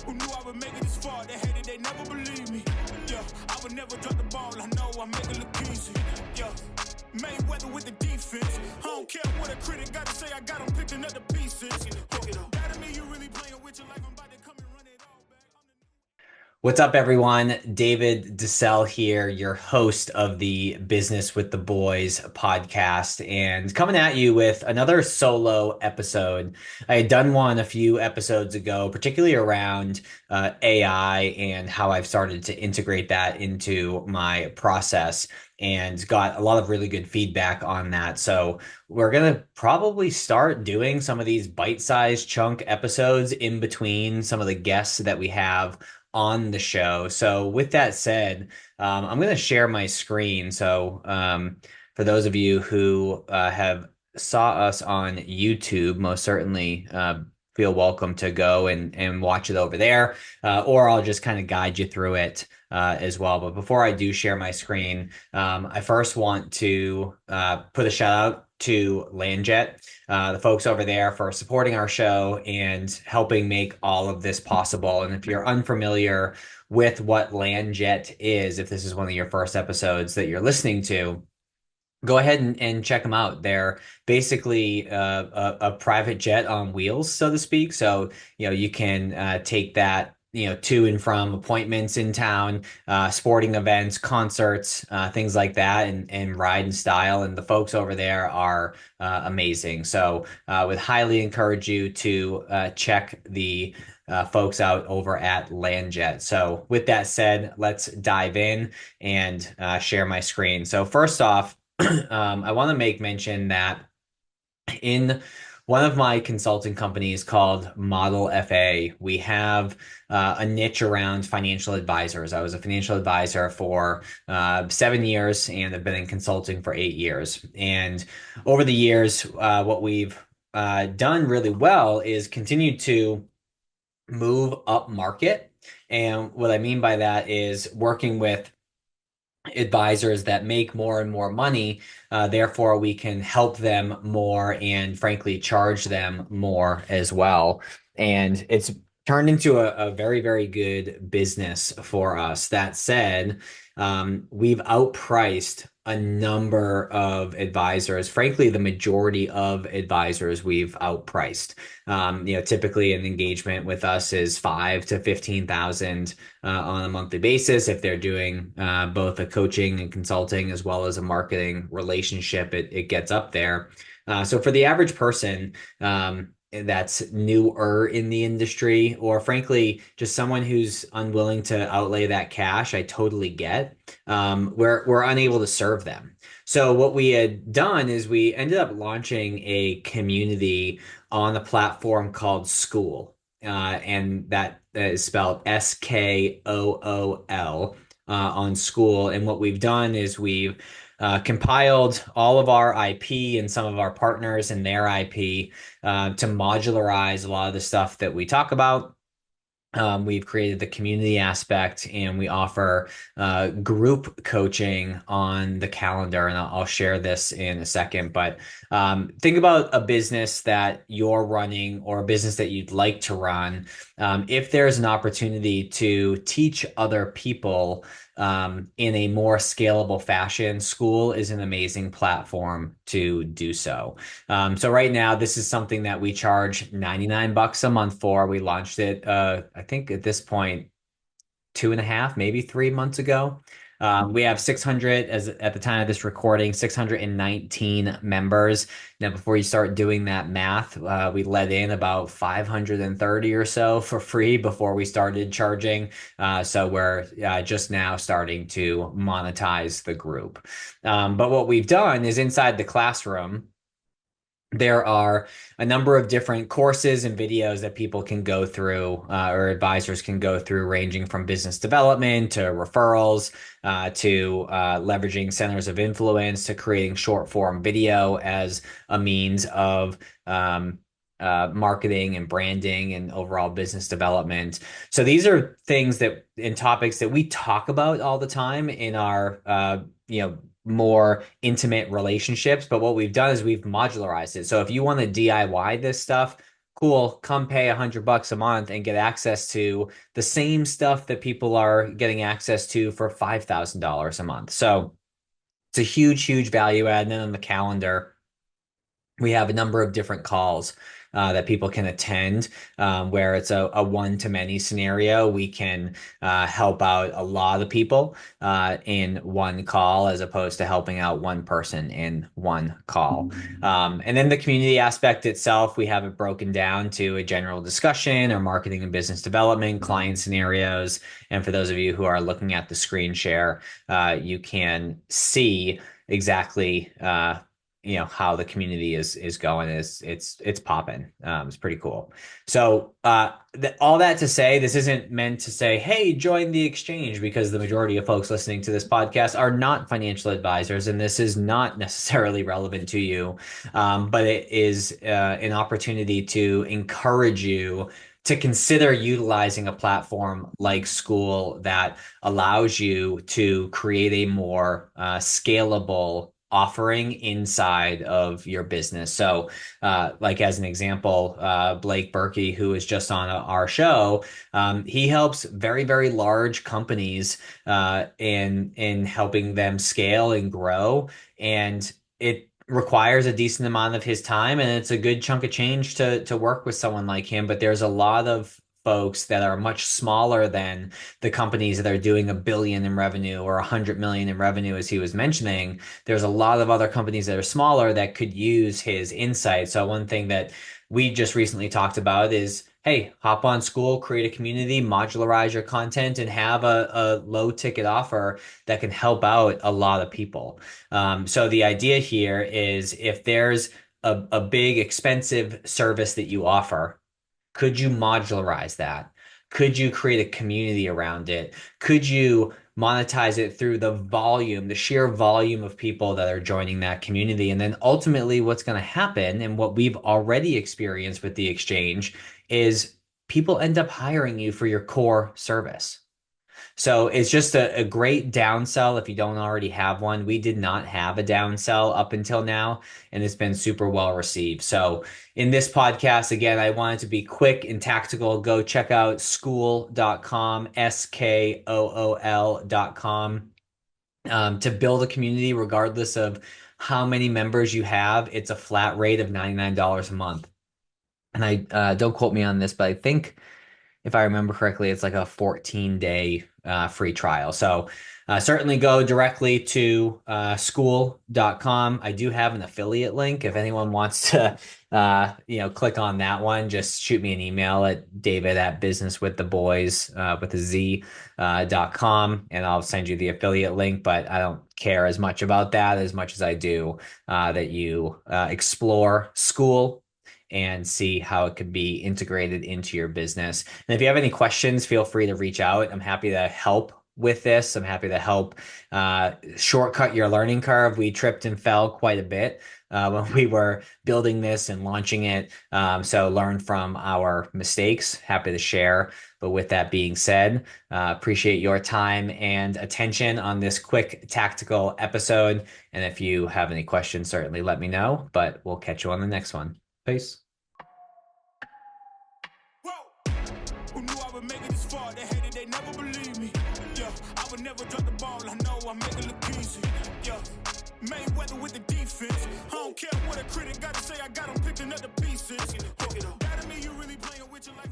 Who knew I would make it this far? They hated, they never believed me. Yeah, I would never drop the ball. I know I make it look easy. Yeah, Mayweather with the defense. I don't care what a critic got to say. I got them picking up the pieces. That mean you really playing with your life. I'm about to come and run it all back. What's up, everyone? David DeCelle here, your host of the Business with the Boyz podcast, and coming at you with another solo episode. I had done one a few episodes ago, particularly around AI and how I've started to integrate that into my process, and got a lot of really good feedback on that. So we're going to probably start doing some of these bite-sized chunk episodes in between some of the guests that we have on the show. So with that said, I'm going to share my screen. So for those of you who have saw us on YouTube, most certainly feel welcome to go and watch it over there, or I'll just kind of guide you through it as well. But before I do share my screen, I first want to put a shout out to LandJet, the folks over there, for supporting our show and helping make all of this possible. And if you're unfamiliar with what LandJet is, if this is one of your first episodes that you're listening to, go ahead and check them out. They're basically a private jet on wheels, so to speak. So, you can take that to and from appointments in town, sporting events, concerts, things like that, and ride in style. And the folks over there are amazing. So would highly encourage you to check the folks out over at LandJet. So with that said, let's dive in and share my screen. So first off, I want to make mention that in one of my consulting companies called ModelFA, we have a niche around financial advisors. I was a financial advisor for 7 years and have been in consulting for 8 years. And over the years, what we've done really well is continue to move up market. And what I mean by that is working with advisors that make more and more money. Therefore, we can help them more and frankly charge them more as well. And it's turned into a very, very good business for us. That said, we've outpriced a number of advisors. Frankly, the majority of advisors we've outpriced. Typically an engagement with us is 5 to 15,000 on a monthly basis. If they're doing both a coaching and consulting as well as a marketing relationship, it gets up there. So for the average person, that's newer in the industry, or frankly, just someone who's unwilling to outlay that cash, I totally get. We're unable to serve them. So what we had done is we ended up launching a community on a platform called School, and that is spelled SKOOL on School. And what we've done is we've compiled all of our IP and some of our partners and their IP to modularize a lot of the stuff that we talk about. We've created the community aspect, and we offer group coaching on the calendar. And I'll share this in a second. But think about a business that you're running or a business that you'd like to run. If there's an opportunity to teach other people in a more scalable fashion, School is an amazing platform to do so. So right now, this is something that we charge $99 a month for. We launched it, I think at this point, 2.5, maybe 3 months ago. We have 600, as at the time of this recording, 619 members. Now, before you start doing that math, we let in about 530 or so for free before we started charging. So we're just now starting to monetize the group. But what we've done is inside the classroom, there are a number of different courses and videos that people can go through, or advisors can go through, ranging from business development to referrals, to leveraging centers of influence, to creating short form video as a means of marketing and branding and overall business development. So these are things that and topics that we talk about all the time in our more intimate relationships. But what we've done is we've modularized it. So if you want to DIY this stuff, cool, come pay $100 a month and get access to the same stuff that people are getting access to for $5,000 a month. So it's a huge, huge value add. And then on the calendar, we have a number of different calls that people can attend, where it's a one-to-many scenario. We can help out a lot of people in one call, as opposed to helping out one person in one call. And then the community aspect itself, we have it broken down to a general discussion or marketing and business development, client scenarios. And for those of you who are looking at the screen share, you can see exactly how the community is going. It's popping. It's pretty cool. So all that to say, this isn't meant to say, hey, join the exchange, because the majority of folks listening to this podcast are not financial advisors, and this is not necessarily relevant to you. But it is an opportunity to encourage you to consider utilizing a platform like School that allows you to create a more scalable offering inside of your business. So like as an example, Blake Berkey, who is just on our show, he helps very, very large companies in helping them scale and grow. And it requires a decent amount of his time, and it's a good chunk of change to work with someone like him. But there's a lot of folks that are much smaller than the companies that are doing $1 billion in revenue or $100 million in revenue, as he was mentioning. There's a lot of other companies that are smaller that could use his insight. So one thing that we just recently talked about is, hey, hop on School, create a community, modularize your content, and have a low ticket offer that can help out a lot of people. So the idea here is, if there's a big expensive service that you offer, could you modularize that? Could you create a community around it? Could you monetize it through the sheer volume of people that are joining that community? And then ultimately what's going to happen, and what we've already experienced with the exchange, is people end up hiring you for your core service. So it's just a great downsell if you don't already have one. We did not have a downsell up until now, and it's been super well received. So in this podcast, again, I wanted to be quick and tactical. Go check out school.com, SKOOL.com, to build a community regardless of how many members you have. It's a flat rate of $99 a month. And I don't quote me on this, but I think, if I remember correctly, it's like a 14-day free trial. So certainly go directly to school.com. I do have an affiliate link. If anyone wants to, click on that one, just shoot me an email at david@businesswiththeboyz with a Z.com, and I'll send you the affiliate link. But I don't care as much about that as much as I do that you explore School and see how it could be integrated into your business. And if you have any questions, feel free to reach out. I'm happy to help with this. I'm happy to help shortcut your learning curve. We tripped and fell quite a bit when we were building this and launching it. So learn from our mistakes. Happy to share. But with that being said, appreciate your time and attention on this quick tactical episode. And if you have any questions, certainly let me know. But we'll catch you on the next one. Peace. Whoa. Who knew I would make it this far? They hated, they never believed me. Yeah, I would never drop the ball. I know I make it look easy. Yeah, Mayweather with the defense. I don't care what a critic got to say. I got them picking up the pieces. That to me, you really playing with your life.